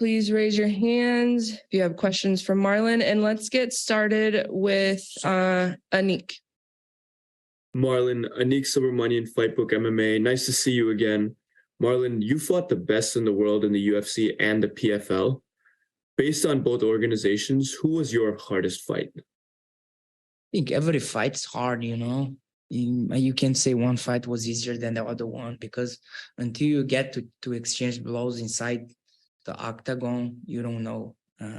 please raise your hands if you have questions for Marlon. And let's get started with Anik. Marlon, Anik Subramanian, Fightbook MMA. Nice to see you again. Marlon, you fought the best in the world in the UFC and the PFL. Based on both organizations, who was your hardest fight? I think every fight's hard, you know. You can't say one fight was easier than the other one, because until you get to exchange blows inside the octagon, you don't know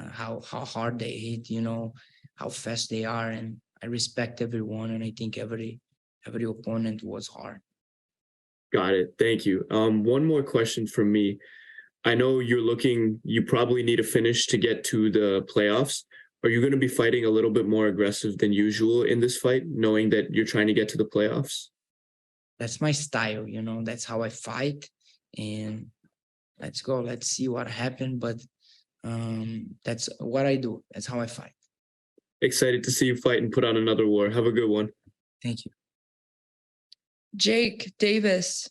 how hard they hit, you know, how fast they are. And I respect everyone, and I think every opponent was hard. Got it. Thank you. One more question from me. I know you probably need a finish to get to the playoffs. Are you going to be fighting a little bit more aggressive than usual in this fight, knowing that you're trying to get to the playoffs? That's my style, you know, that's how I fight. And let's go. Let's see what happens. But that's what I do. That's how I fight. Excited to see you fight and put on another war. Have a good one. Thank you. Jake Davis.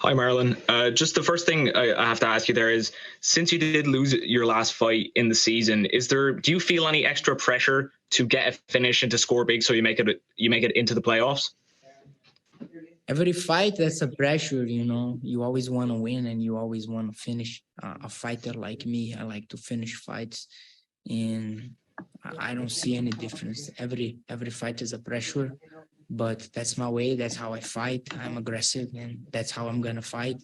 Hi, Marlon. Just the first thing I have to ask you there is, since you did lose your last fight in the season, do you feel any extra pressure to get a finish and to score big so you make it into the playoffs? Every fight, that's a pressure, you know. You always want to win and you always want to finish. A fighter like me, I like to finish fights, and I don't see any difference. Every fight is a pressure. But that's my way. That's how I fight. I'm aggressive, and that's how I'm going to fight.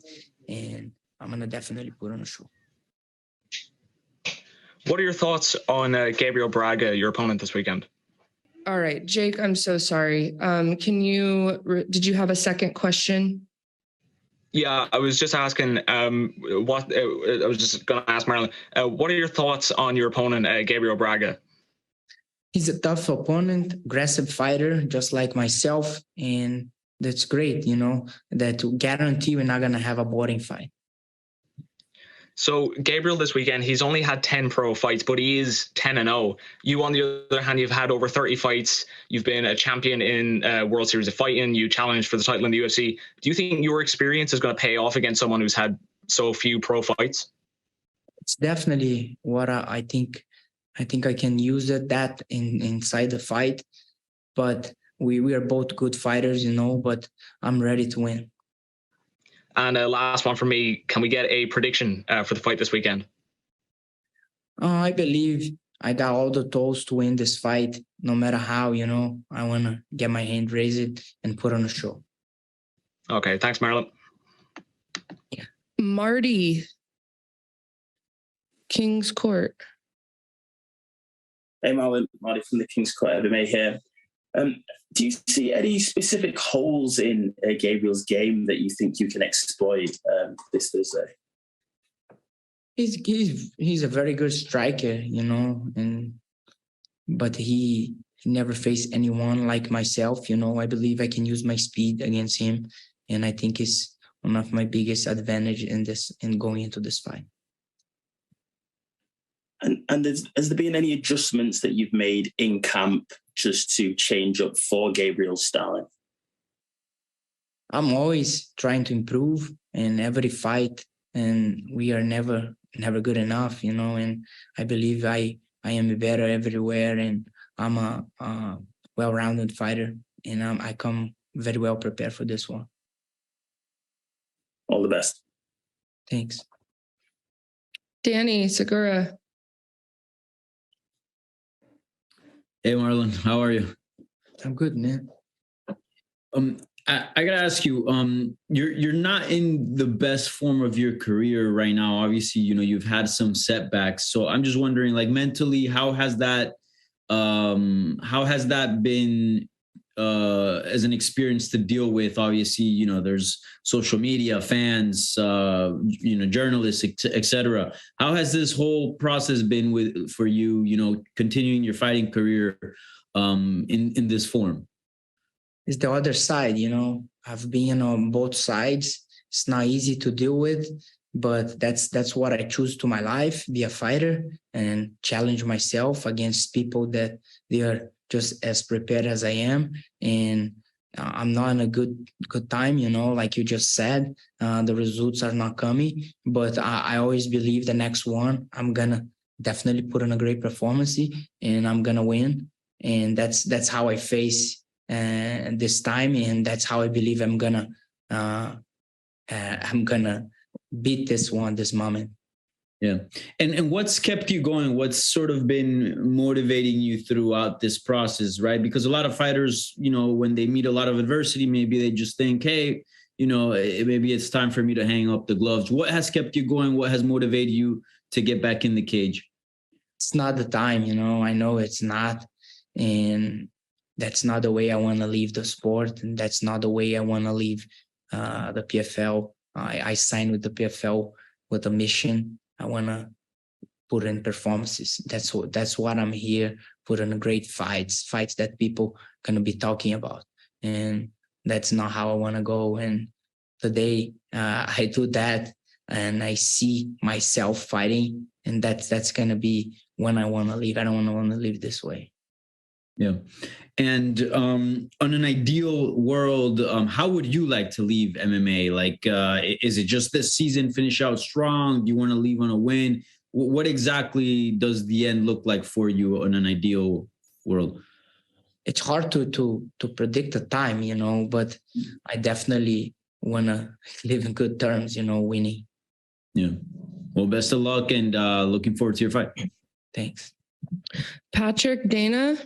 And I'm going to definitely put on a show. What are your thoughts on Gabriel Braga, your opponent this weekend? All right, Jake, I'm so sorry. Did you have a second question? Yeah, I was just asking I was just going to ask Marlon, what are your thoughts on your opponent, Gabriel Braga? He's a tough opponent, aggressive fighter, just like myself. And that's great, you know, that to guarantee we're not going to have a boring fight. So Gabriel this weekend, he's only had 10 pro fights, but he is 10-0. You, on the other hand, you've had over 30 fights. You've been a champion in World Series of Fighting. You challenged for the title in the UFC. Do you think your experience is going to pay off against someone who's had so few pro fights? It's definitely what I think. I think I can use that inside the fight, but we are both good fighters, you know, but I'm ready to win. And last one for me, can we get a prediction for the fight this weekend? I believe I got all the tools to win this fight, no matter how, you know. I want to get my hand raised and put on a show. Okay, thanks, Marlon. Yeah. Marty, King's Court. Hey, Marlon, Marty from the King's Court MMA here. Do you see any specific holes in Gabriel's game that you think you can exploit this Thursday? He's a very good striker, you know, but he never faced anyone like myself, you know. I believe I can use my speed against him, and I think it's one of my biggest advantage in going into this fight. And has there been any adjustments that you've made in camp just to change up for Gabriel's style? I'm always trying to improve in every fight, and we are never good enough, you know. And I believe I am better everywhere, and I'm a well-rounded fighter, and I come very well prepared for this one. All the best. Thanks. Danny Segura. Hey, Marlon, how are you? I'm good, man. I gotta ask you, you're not in the best form of your career right now. Obviously, you know, you've had some setbacks. So I'm just wondering, like, mentally, how has that been as an experience to deal with? Obviously, you know, there's social media, fans, you know, journalists, etc. How has this whole process been for you, you know, continuing your fighting career in this form? It's the other side, you know. I've been on both sides. It's not easy to deal with, but that's what I choose to my life, be a fighter and challenge myself against people that they are just as prepared as I am. And I'm not in a good time, you know, like you just said. The results are not coming, but I always believe the next one I'm gonna definitely put in a great performance and I'm gonna win. And that's how I face this time, and that's how I believe I'm gonna beat this moment. Yeah. And what's kept you going? What's sort of been motivating you throughout this process, right? Because a lot of fighters, you know, when they meet a lot of adversity, maybe they just think, hey, you know, maybe it's time for me to hang up the gloves. What has kept you going? What has motivated you to get back in the cage? It's not the time, you know, I know it's not. And that's not the way I want to leave the sport. And that's not the way I want to leave the PFL. I signed with the PFL with a mission. I want to put in performances. That's what I'm here, put in great fights that people going to be talking about. And that's not how I want to go. And today I do that and I see myself fighting, and that's going to be when I want to leave. I don't want to leave this way. Yeah. And on an ideal world, how would you like to leave MMA? Like, is it just this season, finish out strong? Do you want to leave on a win? What exactly does the end look like for you on an ideal world? It's hard to predict the time, you know, but I definitely want to live in good terms, you know, winning. Yeah. Well, best of luck, and looking forward to your fight. Thanks. Patrick, Dana.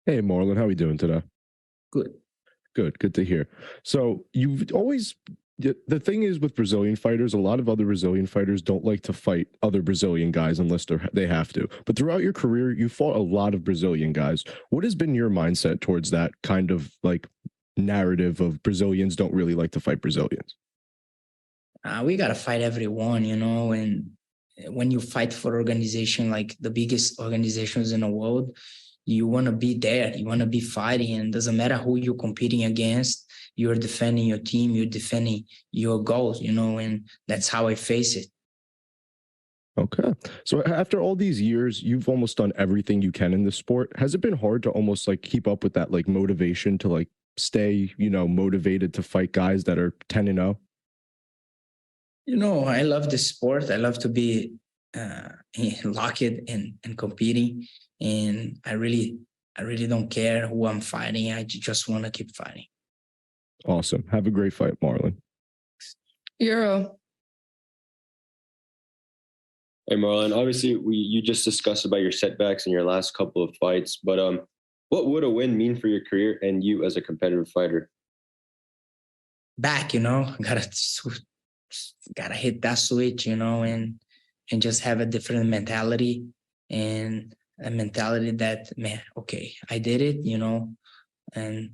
Hey, Marlon, how are we doing today? Good. Good to hear. So you've always, the thing is with Brazilian fighters, a lot of other Brazilian fighters don't like to fight other Brazilian guys unless they have to. But throughout your career, you fought a lot of Brazilian guys. What has been your mindset towards that kind of like narrative of Brazilians don't really like to fight Brazilians? We got to fight everyone, you know, and when you fight for organization, like the biggest organizations in the world, you want to be there, you want to be fighting, and it doesn't matter who you're competing against, you're defending your team, you're defending your goals, you know, and that's how I face it. Okay. So after all these years, you've almost done everything you can in the sport. Has it been hard to almost like keep up with that like motivation to like stay, you know, motivated to fight guys that are 10-0? You know, I love this sport. I love to be locked and competing. And I really don't care who I'm fighting. I just want to keep fighting. Awesome. Have a great fight, Marlon. Euro. Hey, Marlon. Obviously, you just discussed about your setbacks in your last couple of fights, but what would a win mean for your career and you as a competitive fighter? Back, you know, gotta hit that switch, you know, and just have a different mentality, and a mentality that, man, okay, I did it, you know, and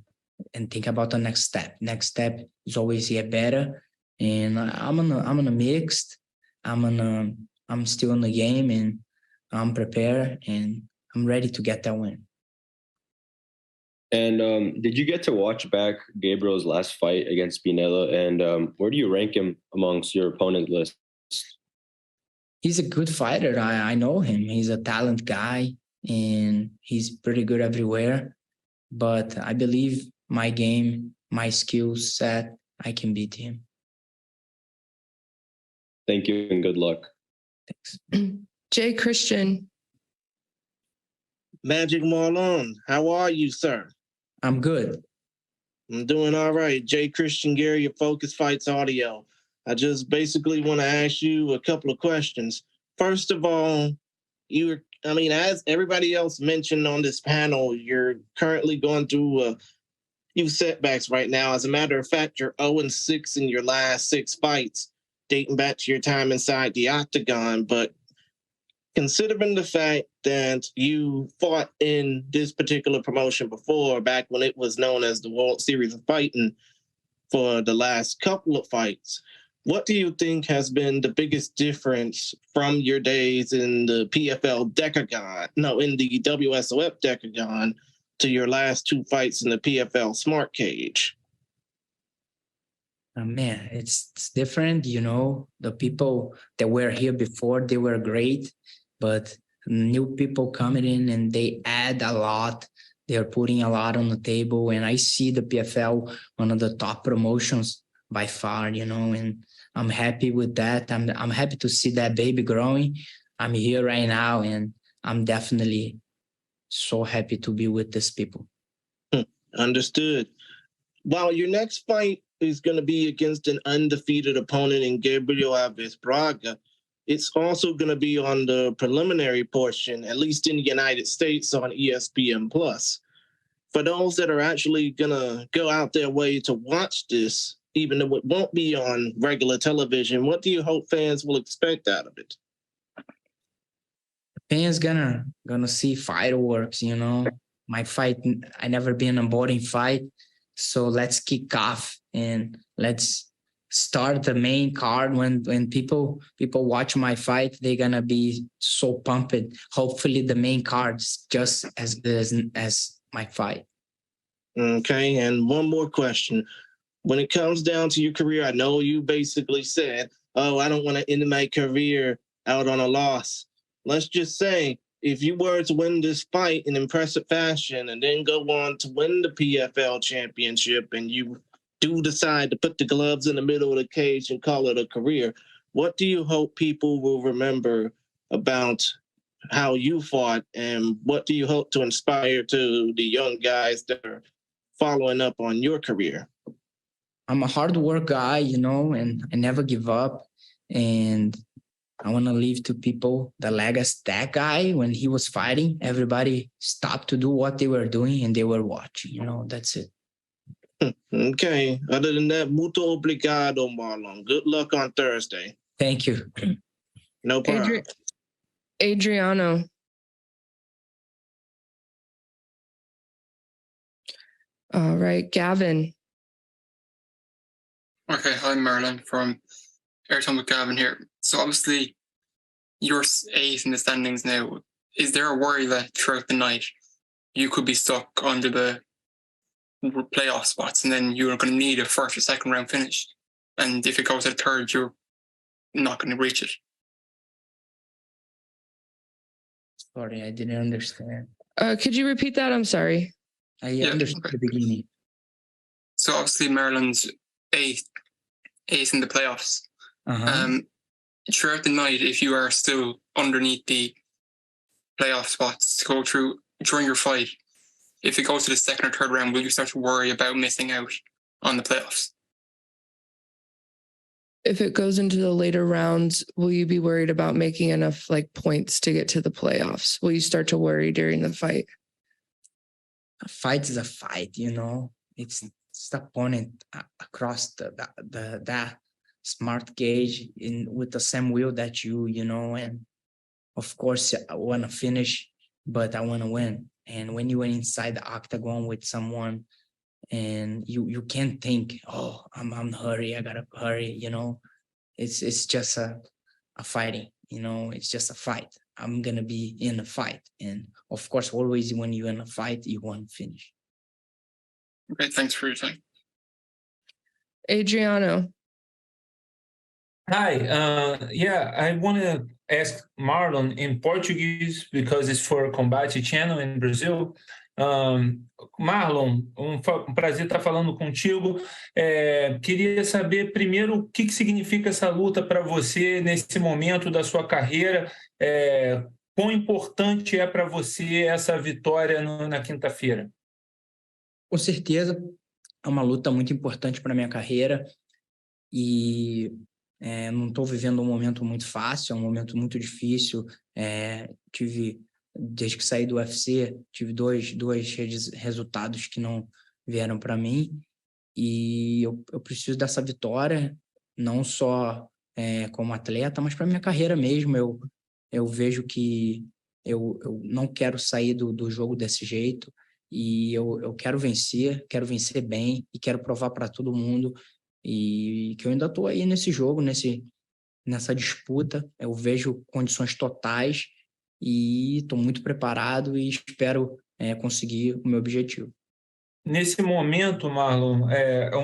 think about the next step. Next step is always get better. And I'm on a mixed. I'm still in the game, and I'm prepared, and I'm ready to get that win. And did you get to watch back Gabriel's last fight against Pinella? And where do you rank him amongst your opponent list? He's a good fighter. I know him. He's a talent guy, and he's pretty good everywhere. But I believe my game, my skill set, I can beat him. Thank you and good luck. Thanks. Jay Christian. Magic Marlon, how are you, sir? I'm good. I'm doing all right. Jay Christian Gary, your Focus Fights Audio. I just basically want to ask you a couple of questions. First of all, as everybody else mentioned on this panel, you're currently going through a few setbacks right now. As a matter of fact, you're 0-6 in your last 6 fights, dating back to your time inside the octagon. But considering the fact that you fought in this particular promotion before, back when it was known as the World Series of Fighting, for the last couple of fights, what do you think has been the biggest difference from your days in the PFL in the WSOF Decagon to your last 2 fights in the PFL Smart Cage? Man, it's different. You know, the people that were here before, they were great, but new people coming in and they add a lot. They're putting a lot on the table, and I see the PFL one of the top promotions by far, and I'm happy with that. I'm happy to see that baby growing. I'm here right now, and I'm definitely so happy to be with these people. Understood. Well, your next fight is going to be against an undefeated opponent in Gabriel Alves Braga. It's also going to be on the preliminary portion, at least in the United States, on ESPN Plus. For those that are actually going to go out their way to watch this, even though it won't be on regular television, what do you hope fans will expect out of it? Fans gonna see fireworks, My fight, I never been a boring fight. So let's kick off and let's start the main card. When people watch my fight, they're gonna be so pumped. Hopefully the main card's just as good as my fight. Okay, and one more question. When it comes down to your career, I know you basically said, I don't want to end my career out on a loss. Let's just say, if you were to win this fight in impressive fashion and then go on to win the PFL championship, and you do decide to put the gloves in the middle of the cage and call it a career, what do you hope people will remember about how you fought, and what do you hope to inspire to the young guys that are following up on your career? I'm a hard work guy, and I never give up. And I want to leave to people the legacy that guy, when he was fighting, everybody stopped to do what they were doing and they were watching. That's it. Okay. Other than that, muito obrigado, Marlon. Good luck on Thursday. Thank you. No problem. Adriano. All right, Gavin. Okay, hi Marlon from Airtime with Gavin here. So obviously you're 8th in the standings now. Is there a worry that throughout the night you could be stuck under the playoff spots and then you're going to need a first or second round finish? And if it goes to third, you're not going to reach it. Sorry, I didn't understand. Could you repeat that? I'm sorry. I understood the beginning. So obviously Maryland's 8th in the playoffs. Throughout the night, if you are still underneath the playoff spots to go through during your fight, if it goes to the second or third round, will you start to worry about missing out on the playoffs? If it goes into the later rounds, will you be worried about making enough points to get to the playoffs? Will you start to worry during the fight? A fight is a fight, It's the opponent across that smart gauge with the same will that you, and of course I want to finish, but I want to win. And when you went inside the octagon with someone and you can't think, I'm hurry, I gotta hurry, it's just a fighting, it's just a fight. I'm gonna be in a fight, and of course always when you're in a fight you want to finish. Okay, thanks for your time. Adriano. Hi, I want to ask Marlon in Portuguese because it's for Combate Channel in Brazil. Marlon, prazer estar falando contigo. Queria saber primeiro o que significa essa luta para você nesse momento da sua carreira. Quão importante é para você essa vitória na quinta-feira? Com certeza, é uma luta muito importante para minha carreira e não estou vivendo um momento muito fácil, é um momento muito difícil. Desde que saí do UFC, tive dois resultados que não vieram para mim e eu preciso dessa vitória, não só como atleta, mas para minha carreira mesmo. Eu vejo que eu não quero sair do jogo desse jeito e eu quero vencer bem e quero provar para todo mundo e que eu ainda estou aí nesse jogo, nessa disputa. Eu vejo condições totais e estou muito preparado e espero conseguir o meu objetivo. Nesse momento, Marlon,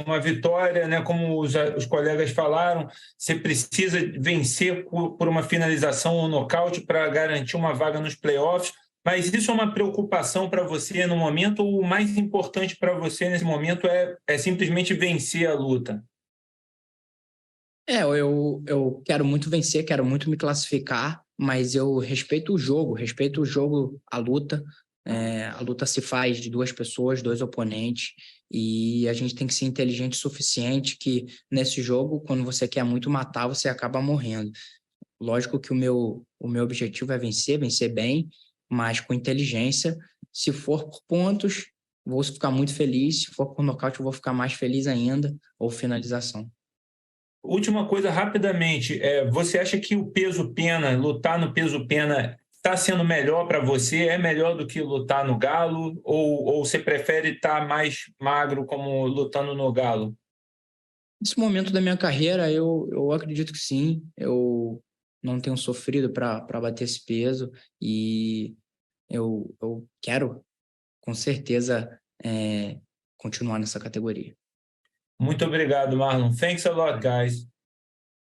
uma vitória, né, como os colegas falaram, você precisa vencer por uma finalização ou nocaute para garantir uma vaga nos playoffs. Mas isso é uma preocupação para você no momento, ou o mais importante para você nesse momento é simplesmente vencer a luta? Eu quero muito vencer, quero muito me classificar, mas eu respeito o jogo, a luta. A luta se faz de duas pessoas, dois oponentes, e a gente tem que ser inteligente o suficiente que nesse jogo, quando você quer muito matar, você acaba morrendo. Lógico que o meu objetivo é vencer bem, mas com inteligência. Se for por pontos, vou ficar muito feliz. Se for por nocaute, eu vou ficar mais feliz ainda, ou finalização. Última coisa, rapidamente, você acha que o peso pena, lutar no peso pena, está sendo melhor para você? É melhor do que lutar no galo? Ou você prefere estar mais magro como lutando no galo? Nesse momento da minha carreira, eu acredito que sim. Eu não tenho sofrido para bater esse peso e eu quero, com certeza, continuar nessa categoria. Muito obrigado, Marlon. Thanks a lot, guys.